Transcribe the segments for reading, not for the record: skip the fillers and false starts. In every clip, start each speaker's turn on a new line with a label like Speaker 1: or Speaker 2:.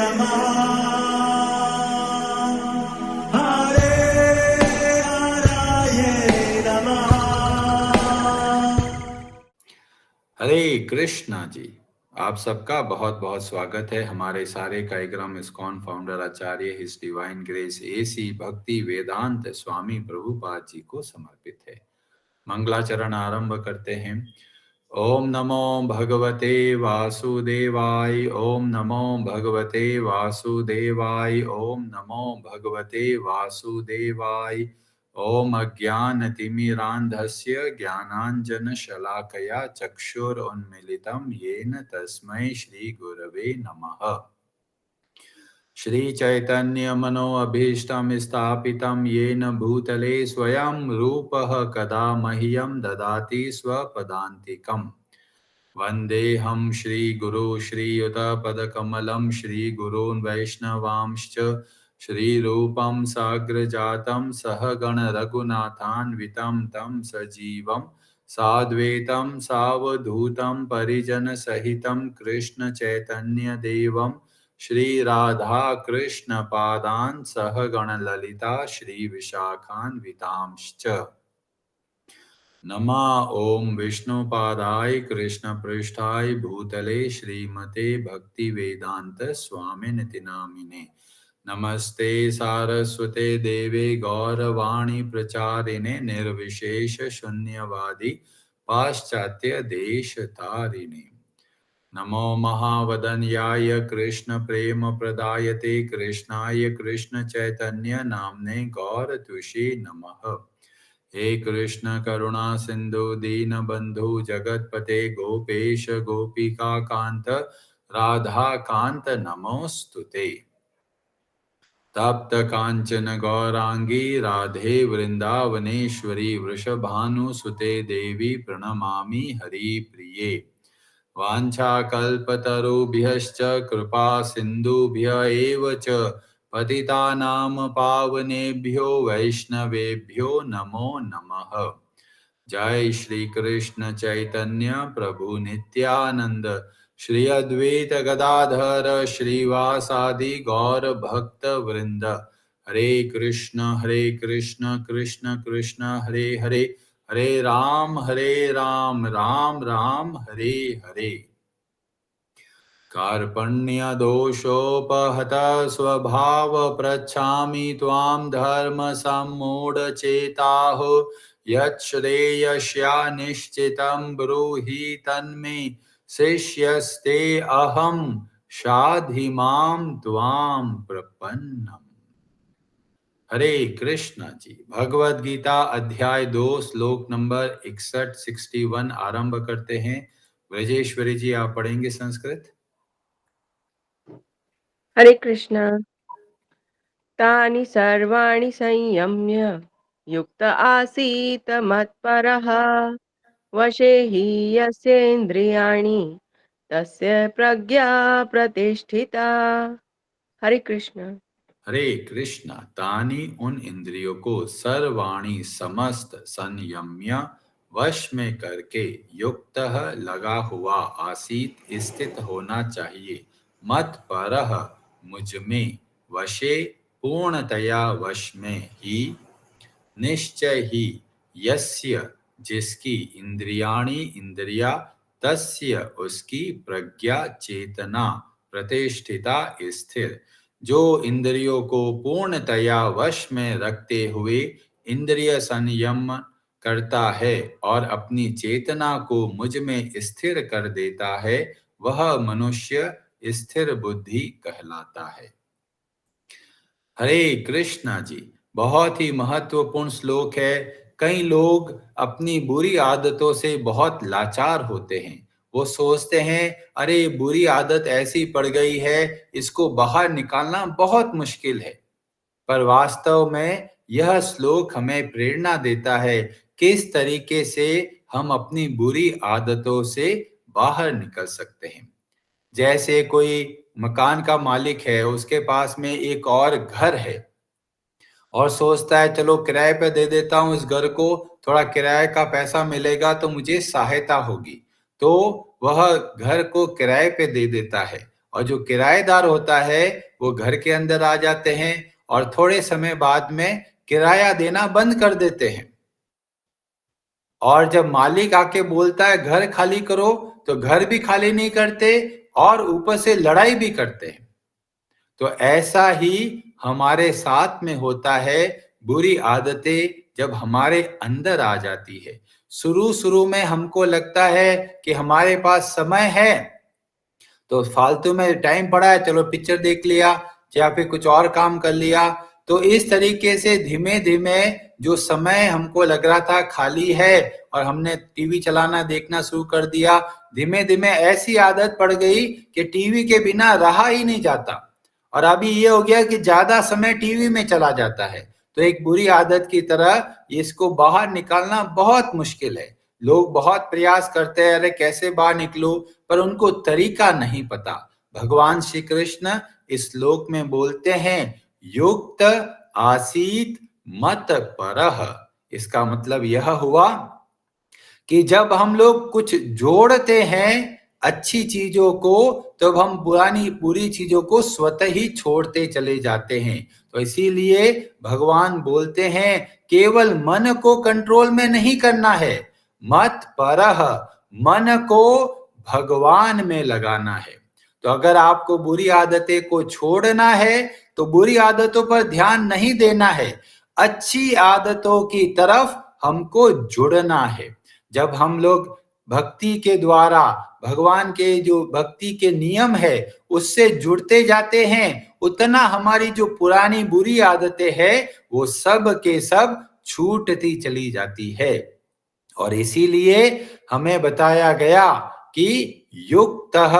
Speaker 1: नमः हरे हराय नमः।
Speaker 2: हरे कृष्णा जी, आप सबका बहुत बहुत स्वागत है। हमारे सारे कार्यक्रम इस्कॉन फाउंडर आचार्य हिज डिवाइन ग्रेस एसी भक्ति वेदांत स्वामी प्रभुपाद जी को समर्पित है। मंगलाचरण आरंभ करते हैं। ओम नमो भगवते वासुदेवाय, ओम नमो भगवते वासुदेवाय, ओम नमो भगवते वासुदेवाय। ओम अज्ञानतिमिरान्धस्य ज्ञानाञ्जनशलाकया चक्षुरुन्मीलितं येन तस्मै श्रीगुरवे नमः। श्रीचैतन्यमनोभीष्टं स्थापितं येन भूतले स्वयं रूपः कदा मह्यं ददाति स्वपदान्तिकम्। वन्देऽहं श्रीगुरो श्रीयुतपदकमलं श्रीगुरून् वैष्णवांश्च श्रीरूपं साग्रजातं सहगणरघुनाथान्वितं तं सजीवं साद्वैतं सावधूतं परिजनसहितं कृष्णचैतन्यदेवं श्रीराधाकृष्णपादान् सहगणललिता श्रीविशाखान्वितांश्च। नमः ओम विष्णुपादाय कृष्णपृष्ठाय भूतले श्रीमते भक्तिवेदांत स्वामिनिति नामिने। नमस्ते सारस्वते देवे गौरवाणी प्रचारिणे निर्विशेष शून्यवादी पाश्चात्य देशतारिणे। नमो महावदन्याय कृष्ण प्रेम प्रदायते कृष्णाय कृष्ण चैतन्य नामने गौरतुषे नमः। हे कृष्ण करुणा सिंधु दीनबंधु जगतपते गोपेश गोपिका कांत राधा कांत नमोस्तुते। तप्त कांचन गौरांगी राधे वृंदावनेश्वरी वृषभानुसुते देवी प्रणमामि हरिप्रिये। वाञ्छाकल्पतरुभ्यश्च कृपा सिन्धुभ्य एव च पतितानां पावनेभ्यो वैष्णवेभ्यो नमो नमः। जय श्री कृष्ण चैतन्य प्रभु नित्यानंद श्री अद्वैत गदाधर श्रीवासादि गौर भक्त वृंद। हरे कृष्ण कृष्ण कृष्ण हरे हरे, हरे राम राम राम हरे हरे। कार्पण्य दोषोपहत स्वभाव पृच्छामि त्वां धर्म सम्मूढचेताः। यच्छ्रेयस्या निश्चितं ब्रूहि तन्मे शिष्यस्ते अहं शाधिमां त्वां प्रपन्नम्। हरे कृष्णा जी। भगवद गीता अध्याय 2 श्लोक नंबर 61 आरंभ करते हैं। ब्रजेश्वरी जी आप पढ़ेंगे संस्कृत।
Speaker 3: हरे कृष्ण। तानि सर्वाणि संयम्य युक्त आसीत मत्परः वशे हि यस्येन्द्रियाणि तस्य प्रज्ञा प्रतिष्ठिता। हरे कृष्ण।
Speaker 2: हरे कृष्णा। तानि उन इंद्रियों को सर्वाणी समस्त संयम्य वश में करके युक्त लगा हुआ आसीत स्थित होना चाहिए। मत परह मुझ में वशे पूर्णतया वश में ही निश्चय ही यस्य जिसकी इंद्रियाणि इंद्रिया तस्य उसकी प्रज्ञा चेतना प्रतिष्ठिता स्थिर। जो इंद्रियों को पूर्णतया वश में रखते हुए इंद्रिय संयम करता है और अपनी चेतना को मुझ में स्थिर कर देता है वह मनुष्य स्थिर बुद्धि कहलाता है। हरे कृष्णा जी। बहुत ही महत्वपूर्ण श्लोक है। कई लोग अपनी बुरी आदतों से बहुत लाचार होते हैं। वो सोचते हैं अरे बुरी आदत ऐसी पड़ गई है, इसको बाहर निकालना बहुत मुश्किल है। पर वास्तव में यह श्लोक हमें प्रेरणा देता है किस तरीके से हम अपनी बुरी आदतों से बाहर निकल सकते हैं। जैसे कोई मकान का मालिक है, उसके पास में एक और घर है और सोचता है चलो किराए पे दे देता हूँ इस घर को, थोड़ा किराए का पैसा मिलेगा तो मुझे सहायता होगी। तो वह घर को किराए पे दे देता है और जो किराएदार होता है वो घर के अंदर आ जाते हैं और थोड़े समय बाद में किराया देना बंद कर देते हैं। और जब मालिक आके बोलता है घर खाली करो, तो घर भी खाली नहीं करते और ऊपर से लड़ाई भी करते हैं। तो ऐसा ही हमारे साथ में होता है। बुरी आदतें जब हमारे अंदर आ जाती है, शुरू में हमको लगता है कि हमारे पास समय है, तो फालतू में टाइम पड़ा है, चलो पिक्चर देख लिया या फिर कुछ और काम कर लिया। तो इस तरीके से धीमे धीमे जो समय हमको लग रहा था खाली है और हमने टीवी चलाना देखना शुरू कर दिया, धीमे धीमे ऐसी आदत पड़ गई कि टीवी के बिना रहा ही नहीं जाता। और अभी ये हो गया कि ज्यादा समय टीवी में चला जाता है। तो एक बुरी आदत की तरह इसको बाहर निकालना बहुत मुश्किल है। लोग बहुत प्रयास करते हैं, अरे कैसे बाहर निकलो, पर उनको तरीका नहीं पता। भगवान श्री कृष्ण इस श्लोक में बोलते हैं, युक्त आसीत मत परह। इसका मतलब यह हुआ कि जब हम लोग कुछ जोड़ते हैं अच्छी चीजों को, तब हम बुरी चीजों को स्वतः ही छोड़ते चले जाते हैं। तो इसीलिए भगवान बोलते हैं, केवल मन को कंट्रोल में नहीं करना है, मत परह, मन को भगवान में लगाना है। तो अगर आपको बुरी आदतें को छोड़ना है तो बुरी आदतों पर ध्यान नहीं देना है, अच्छी आदतों की तरफ हमको जुड़ना है। जब हम लोग भक्ति के द्वारा भगवान के जो भक्ति के नियम है उससे जुड़ते जाते हैं, उतना हमारी जो पुरानी बुरी आदतें हैं वो सब के सब छूटती चली जाती है। और इसीलिए हमें बताया गया कि युक्तः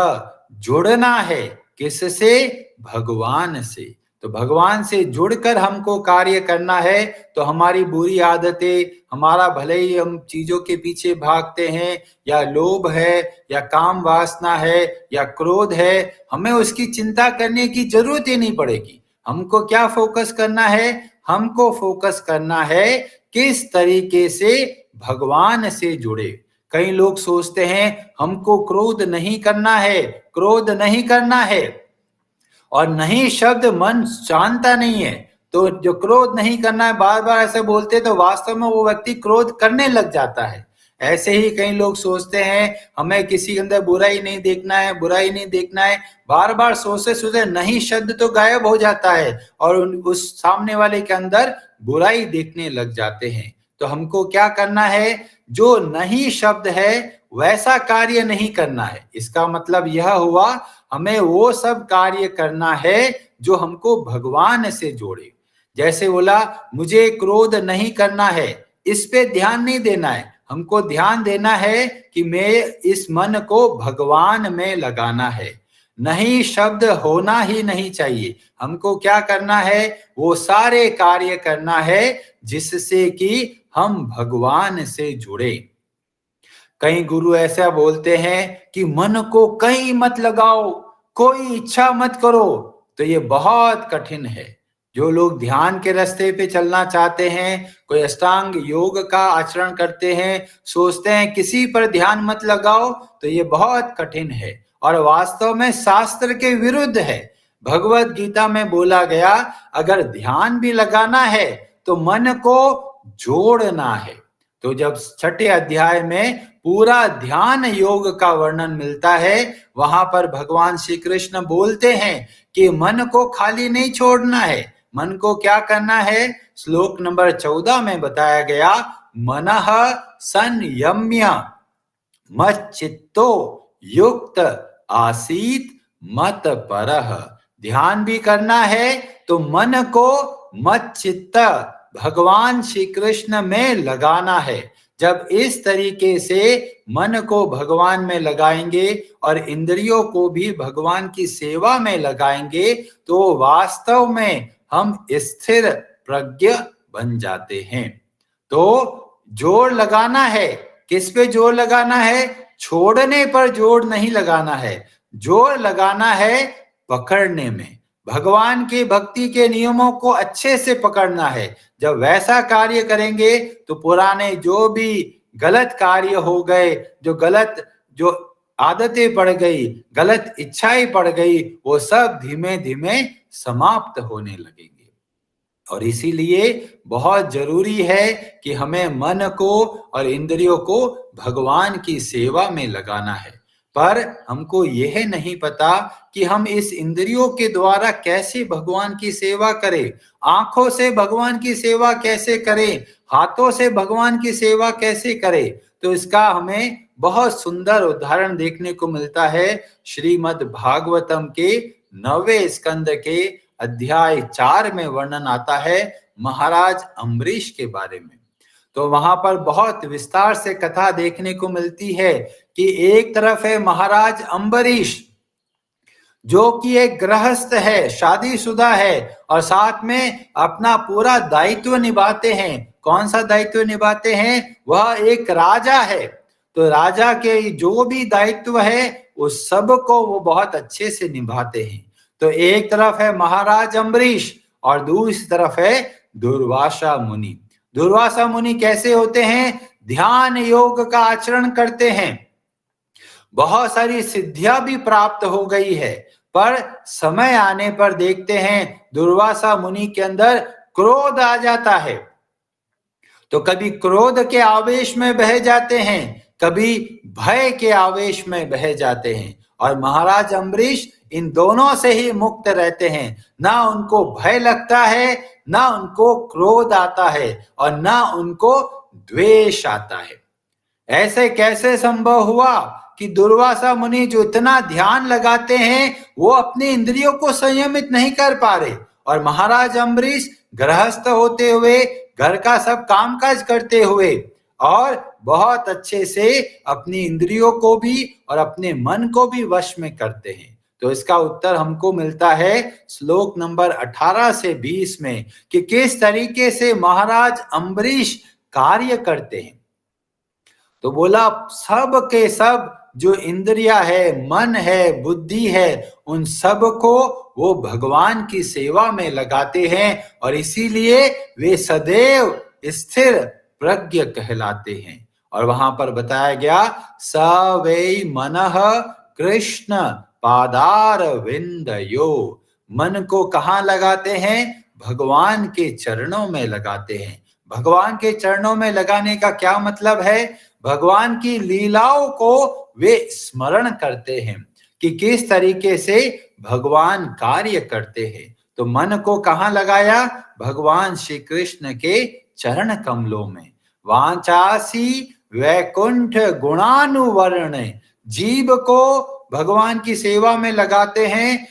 Speaker 2: जुड़ना है, किससे? भगवान से। तो भगवान से जुड़कर हमको कार्य करना है। तो हमारी बुरी आदतें, हमारा भले ही हम चीजों के पीछे भागते हैं, या लोभ है, या काम वासना है, या क्रोध है, हमें उसकी चिंता करने की जरूरत ही नहीं पड़ेगी। हमको क्या फोकस करना है? हमको फोकस करना है किस तरीके से भगवान से जुड़े। कई लोग सोचते हैं हमको क्रोध नहीं करना है, क्रोध नहीं करना है, और नहीं शब्द मन जानता नहीं है। तो जो क्रोध नहीं करना है बार बार ऐसे बोलते, तो वास्तव में वो व्यक्ति क्रोध करने लग जाता है। ऐसे ही कई लोग सोचते हैं हमें किसी के अंदर बुराई नहीं देखना है, बुराई नहीं देखना है, बार बार सोचते सोचते नहीं शब्द तो गायब हो जाता है और उस सामने वाले के अंदर बुराई देखने लग जाते हैं। तो हमको क्या करना है? जो नहीं शब्द है वैसा कार्य नहीं करना है। इसका मतलब यह हुआ, हमें वो सब कार्य करना है जो हमको भगवान से जोड़े। जैसे बोला मुझे क्रोध नहीं करना है, इस पे ध्यान नहीं देना है। हमको ध्यान देना है कि मैं इस मन को भगवान में लगाना है। नहीं शब्द होना ही नहीं चाहिए। हमको क्या करना है? वो सारे कार्य करना है जिससे कि हम भगवान से जुड़े। कई गुरु ऐसा बोलते हैं कि मन को कहीं मत लगाओ, कोई इच्छा मत करो। तो ये बहुत कठिन है। जो लोग ध्यान के रास्ते पे चलना चाहते हैं, कोई अष्टांग योग का आचरण करते हैं, सोचते हैं किसी पर ध्यान मत लगाओ, तो ये बहुत कठिन है और वास्तव में शास्त्र के विरुद्ध है। भगवत गीता में बोला गया, अगर ध्यान भी लगाना है तो मन को जोड़ना है। तो जब छठे अध्याय में पूरा ध्यान योग का वर्णन मिलता है, वहां पर भगवान श्री कृष्ण बोलते हैं कि मन को खाली नहीं छोड़ना है। मन को क्या करना है? श्लोक नंबर 14 में बताया गया, मनः संयम्य मच्चित्तो युक्त आसीत मत परः। ध्यान भी करना है तो मन को मच्चित्त भगवान श्री कृष्ण में लगाना है। जब इस तरीके से मन को भगवान में लगाएंगे और इंद्रियों को भी भगवान की सेवा में लगाएंगे, तो वास्तव में हम स्थिर प्रज्ञ बन जाते हैं। तो जोर लगाना है, किस पे जोर लगाना है? छोड़ने पर जोर नहीं लगाना है, जोर लगाना है पकड़ने में। भगवान की भक्ति के नियमों को अच्छे से पकड़ना है। जब वैसा कार्य करेंगे तो पुराने जो भी गलत कार्य हो गए, जो गलत जो आदतें पड़ गई, गलत इच्छाएं पड़ गई, वो सब धीमे धीमे समाप्त होने लगेंगे। और इसीलिए बहुत जरूरी है कि हमें मन को और इंद्रियों को भगवान की सेवा में लगाना है। पर हमको यह नहीं पता कि हम इस इंद्रियों के द्वारा कैसे भगवान की सेवा करें, आंखों से भगवान की सेवा कैसे करें, हाथों से भगवान की सेवा कैसे करें। तो इसका हमें बहुत सुंदर उदाहरण देखने को मिलता है श्रीमद् भागवतम के 9वें स्कंद के अध्याय 4 में वर्णन आता है महाराज अम्बरीश के बारे में। तो वहां पर बहुत विस्तार से कथा देखने को मिलती है कि एक तरफ है महाराज अम्बरीश जो कि एक गृहस्थ है, शादीशुदा है, और साथ में अपना पूरा दायित्व निभाते हैं। कौन सा दायित्व निभाते हैं? वह एक राजा है। तो राजा के जो भी दायित्व है उस सब को वो बहुत अच्छे से निभाते हैं। तो एक तरफ है महाराज अम्बरीश और दूसरी तरफ है दुर्वासा मुनि। दुर्वासा मुनि कैसे होते हैं? ध्यान योग का आचरण करते हैं, बहुत सारी सिद्धियां भी प्राप्त हो गई है, पर समय आने पर देखते हैं दुर्वासा मुनि के अंदर क्रोध आ जाता है। तो कभी क्रोध के आवेश में बह जाते हैं, कभी भय के आवेश में बह जाते हैं। और महाराज अम्बरीश इन दोनों से ही मुक्त रहते हैं। ना उनको भय लगता है, ना उनको क्रोध आता है, और ना उनको द्वेष आता है। ऐसे कैसे संभव हुआ कि दुर्वासा मुनि जो इतना ध्यान लगाते हैं वो अपनी इंद्रियों को संयमित नहीं कर पा रहे, और महाराज अम्बरीश गृहस्थ होते हुए, घर का सब कामकाज करते हुए और बहुत अच्छे से अपनी इंद्रियों को भी और अपने मन को भी वश में करते हैं। तो इसका उत्तर हमको मिलता है श्लोक नंबर 18 से 20 में कि किस तरीके से महाराज अम्बरीश कार्य करते हैं। तो बोला सब के सब जो इंद्रियां है, मन है, बुद्धि है, उन सब को वो भगवान की सेवा में लगाते हैं, और इसीलिए वे सदैव स्थिर प्रज्ञ कहलाते हैं। और वहां पर बताया गया स वै मनः कृष्ण पादार विंदयो। मन को कहाँ लगाते हैं? भगवान के चरणों में लगाते हैं। भगवान के चरणों में लगाने का क्या मतलब है? भगवान की लीलाओं को वे स्मरण करते हैं कि किस तरीके से भगवान कार्य करते हैं। तो मन को कहाँ लगाया? भगवान श्री कृष्ण के चरण कमलों में। वांचासी वैकुंठ गुणानुवर्ण, जीव को भगवान की सेवा में लगाते हैं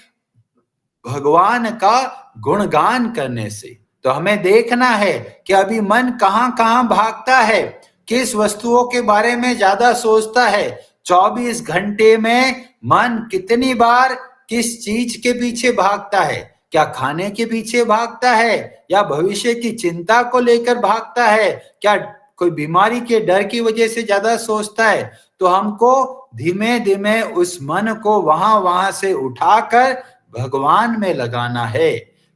Speaker 2: भगवान का गुणगान करने से। तो हमें देखना है कि अभी मन कहाँ कहाँ भागता है, किस वस्तुओं के बारे में ज्यादा सोचता है। 24 घंटे में मन कितनी बार किस चीज के पीछे भागता है? क्या खाने के पीछे भागता है, या भविष्य की चिंता को लेकर भागता है, क्या कोई बीमारी के डर की वजह से ज्यादा सोचता है? तो हमको धीमे धीमे उस मन को वहां से उठाकर भगवान में लगाना है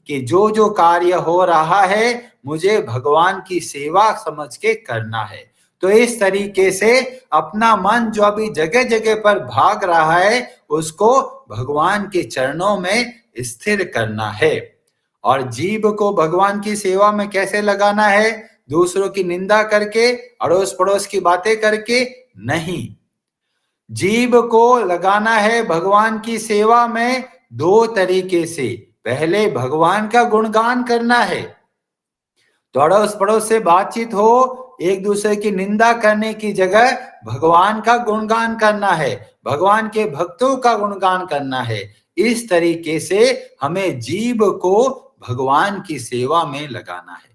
Speaker 2: कि जो जो कार्य हो रहा है मुझे भगवान की सेवा समझ के करना है। तो इस तरीके से अपना मन जो अभी जगह जगह पर भाग रहा है उसको भगवान के चरणों में स्थिर करना है। और जीव को भगवान की सेवा में कैसे लगाना है? दूसरों की निंदा करके, अड़ोस पड़ोस की बातें करके नहीं। जीव को लगाना है भगवान की सेवा में 2 तरीके से। पहले भगवान का गुणगान करना है, तो अड़ोस पड़ोस से बातचीत हो, एक दूसरे की निंदा करने की जगह भगवान का गुणगान करना है, भगवान के भक्तों का गुणगान करना है। इस तरीके से हमें जीव को भगवान की सेवा में लगाना है।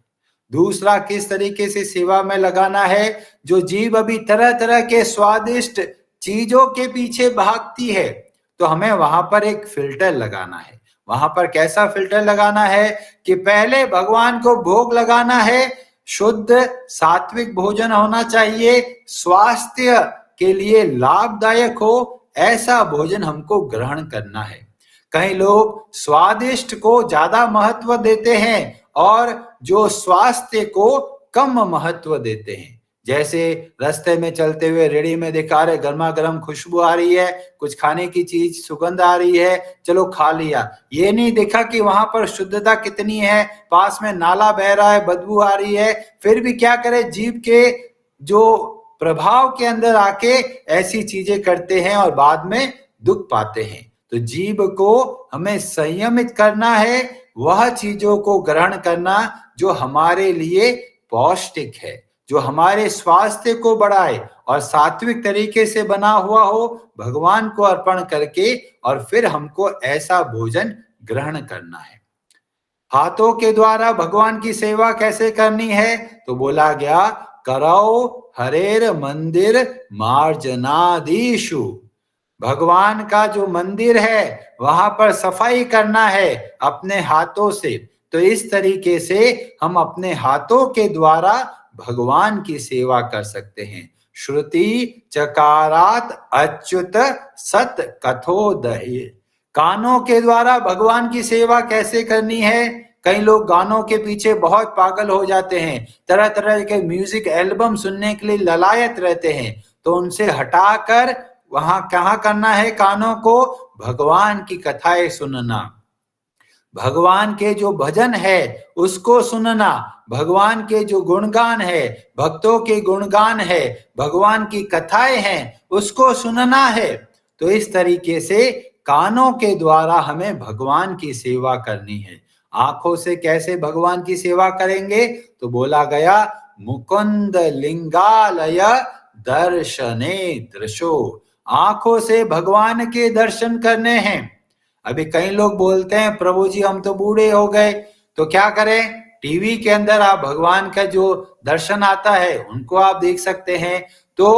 Speaker 2: दूसरा किस तरीके से सेवा में लगाना है? जो जीव अभी तरह तरह के स्वादिष्ट चीजों के पीछे भागती है, तो हमें वहां पर एक फिल्टर लगाना है। वहां पर कैसा फिल्टर लगाना है कि पहले भगवान को भोग लगाना है, शुद्ध सात्विक भोजन होना चाहिए, स्वास्थ्य के लिए लाभदायक हो, ऐसा भोजन हमको ग्रहण करना है। कई लोग स्वादिष्ट को ज्यादा महत्व देते हैं और जो स्वास्थ्य को कम महत्व देते हैं। जैसे रास्ते में चलते हुए रेड़ी में दिखा रहे गर्मा गर्म खुशबू आ रही है, कुछ खाने की चीज सुगंध आ रही है, चलो खा लिया। ये नहीं देखा कि वहां पर शुद्धता कितनी है, पास में नाला बह रहा है, बदबू आ रही है, फिर भी क्या करे, जीभ के जो प्रभाव के अंदर आके ऐसी चीजें करते हैं और बाद में दुख पाते हैं। तो जीभ को हमें संयमित करना है, वह चीजों को ग्रहण करना जो हमारे लिए पौष्टिक है, जो हमारे स्वास्थ्य को बढ़ाए और सात्विक तरीके से बना हुआ हो, भगवान को अर्पण करके, और फिर हमको ऐसा भोजन ग्रहण करना है। हाथों के द्वारा भगवान की सेवा कैसे करनी है? तो बोला गया, करौ हरेर मंदिर मार्जनादीशु। भगवान का जो मंदिर है वहां पर सफाई करना है अपने हाथों से। तो इस तरीके से हम अपने हाथों के द्वारा भगवान की सेवा कर सकते हैं। श्रुति चकारात अच्युत सत कथोदय। कानों के द्वारा भगवान की सेवा कैसे करनी है? कई लोग गानों के पीछे बहुत पागल हो जाते हैं, तरह तरह के म्यूजिक एल्बम सुनने के लिए ललायत रहते हैं। तो उनसे हटाकर वहां कहाँ करना है कानों को? भगवान की कथाएं सुनना, भगवान के जो भजन है उसको सुनना, भगवान के जो गुणगान है, भक्तों के गुणगान है, भगवान की कथाएं हैं, उसको सुनना है। तो इस तरीके से कानों के द्वारा हमें भगवान की सेवा करनी है। आंखों से कैसे भगवान की सेवा करेंगे? तो बोला गया, मुकुंद लिंगालय दर्शने दृशो। आंखों से भगवान के दर्शन करने हैं। अभी कई लोग बोलते हैं, प्रभु जी हम तो बूढ़े हो गए, तो क्या करें? टीवी के अंदर आप भगवान का जो दर्शन आता है उनको आप देख सकते हैं। तो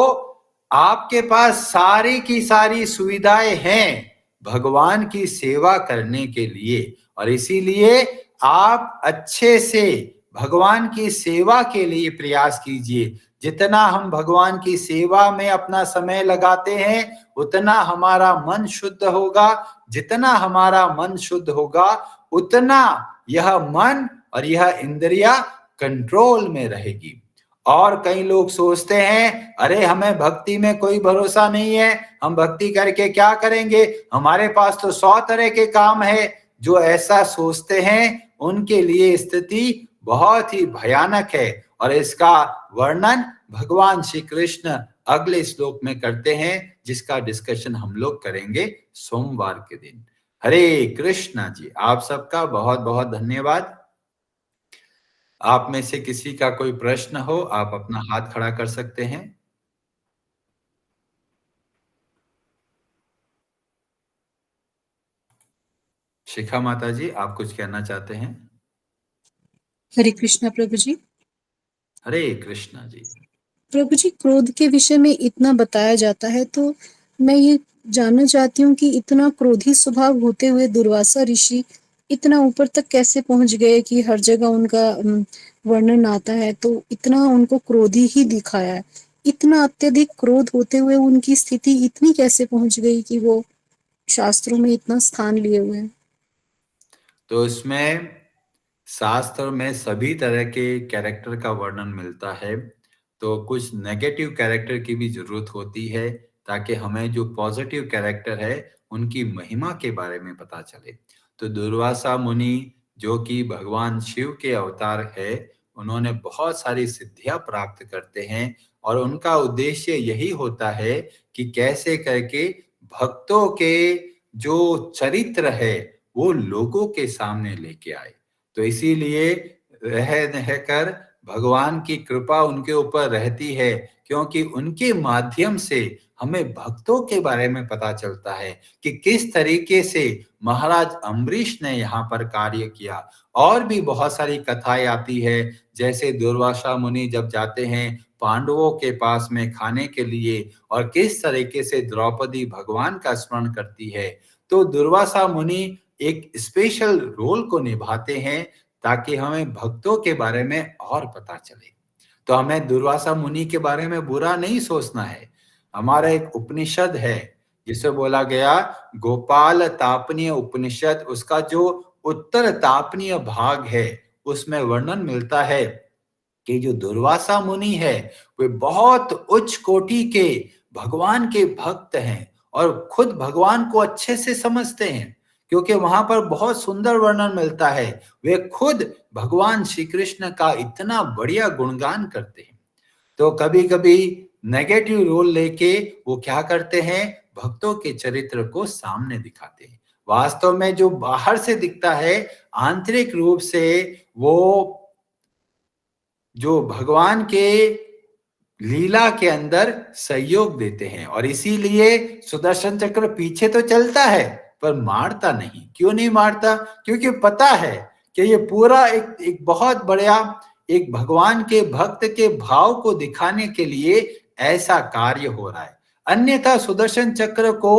Speaker 2: आपके पास सारी की सारी सुविधाएं हैं भगवान की सेवा करने के लिए, और इसीलिए आप अच्छे से भगवान की सेवा के लिए प्रयास कीजिए। जितना हम भगवान की सेवा में अपना समय लगाते हैं उतना हमारा मन शुद्ध होगा, जितना हमारा मन शुद्ध होगा उतना यह मन और यह इंद्रिया कंट्रोल में रहेगी। और कई लोग सोचते हैं, अरे हमें भक्ति में कोई भरोसा नहीं है, हम भक्ति करके क्या करेंगे, हमारे पास तो 100 तरह के काम है। जो ऐसा सोचते हैं उनके लिए स्थिति बहुत ही भयानक है, और इसका वर्णन भगवान श्री कृष्ण अगले श्लोक में करते हैं, जिसका डिस्कशन हम लोग करेंगे सोमवार के दिन। हरे कृष्णा जी, आप सबका बहुत बहुत धन्यवाद। आप में से किसी का कोई प्रश्न हो, आप अपना हाथ खड़ा कर सकते हैं। शिखा माता जी, आप कुछ कहना चाहते हैं?
Speaker 4: हरे कृष्णा प्रभु जी।
Speaker 2: हरे कृष्णा जी।
Speaker 4: प्रभु जी, क्रोध के विषय में इतना बताया जाता है, तो मैं ये जानना चाहती हूँ कि इतना क्रोधी स्वभाव होते हुए दुर्वासा ऋषि इतना ऊपर तक कैसे पहुंच गए कि हर जगह उनका वर्णन आता है तो इतना उनको क्रोधी ही दिखाया है। इतना अत्यधिक क्रोध होते हुए उनकी स्थिति इतनी कैसे पहुंच गई कि वो शास्त्रों में इतना स्थान लिए हुए हैं?
Speaker 2: तो इसमें शास्त्र में सभी तरह के कैरेक्टर का वर्णन मिलता है। तो कुछ नेगेटिव कैरेक्टर की भी जरूरत होती है ताकि हमें जो पॉजिटिव कैरेक्टर है उनकी महिमा के बारे में पता चले। तो दुर्वासा मुनि जो कि भगवान शिव के अवतार है, उन्होंने बहुत सारी सिद्धियां प्राप्त करते हैं, और उनका उद्देश्य यही होता है कि कैसे करके भक्तों के जो चरित्र है वो लोगों के सामने लेके आए। तो इसीलिए रहकर भगवान की कृपा उनके ऊपर रहती है, क्योंकि उनके माध्यम से हमें भक्तों के बारे में पता चलता है कि किस तरीके से महाराज अम्बरीश ने यहाँ पर कार्य किया। और भी बहुत सारी कथाएं आती है, जैसे दुर्वासा मुनि जब जाते हैं पांडवों के पास में खाने के लिए, और किस तरीके से द्रौपदी भगवान का स्मरण करती है। तो दुर्वासा मुनि एक स्पेशल रोल को निभाते हैं ताकि हमें भक्तों के बारे में और पता चले। तो हमें दुर्वासा मुनि के बारे में बुरा नहीं सोचना है। हमारा एक उपनिषद है जिसे बोला गया गोपाल तापनीय उपनिषद, उसका जो उत्तर तापनीय भाग है उसमें वर्णन मिलता है कि जो दुर्वासा मुनि है वे बहुत उच्च कोटि के भगवान के भक्त हैं और खुद भगवान को अच्छे से समझते हैं, क्योंकि वहां पर बहुत सुंदर वर्णन मिलता है। वे खुद भगवान श्री कृष्ण का इतना बढ़िया गुणगान करते हैं। तो कभी कभी नेगेटिव रोल लेके वो क्या करते हैं, भक्तों के चरित्र को सामने दिखाते हैं। वास्तव में जो बाहर से दिखता है, आंतरिक रूप से वो जो भगवान के लीला के अंदर सहयोग देते हैं। और इसीलिए सुदर्शन चक्र पीछे तो चलता है पर मारता नहीं। क्यों नहीं मारता? क्योंकि पता है कि ये पूरा एक बहुत बड़ा एक भगवान के भक्त के भाव को दिखाने के लिए ऐसा कार्य हो रहा है। अन्यथा सुदर्शन चक्र को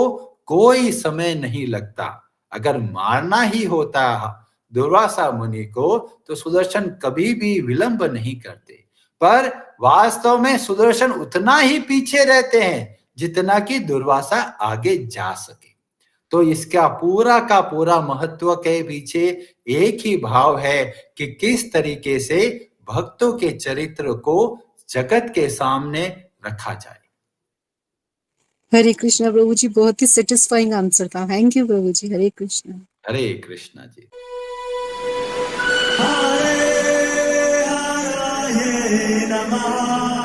Speaker 2: कोई समय नहीं लगता। अगर मारना ही होता दुर्वासा मुनि को तो सुदर्शन कभी भी विलंब नहीं करते, पर वास्तव में सुदर्शन उतना ही पीछे रहते हैं जितना कि दुर्वासा आगे जा सके। तो इसका पूरा का पूरा महत्व के पीछे एक ही भाव है कि किस तरीके से भक्तों के चरित्र को जगत के सामने रखा जाए।
Speaker 4: हरे कृष्णा प्रभु जी, बहुत ही सेटिस्फाइंग आंसर था। थैंक यू प्रभु जी। हरे कृष्णा।
Speaker 2: हरे कृष्णा जी।
Speaker 1: हरे हराये नमः।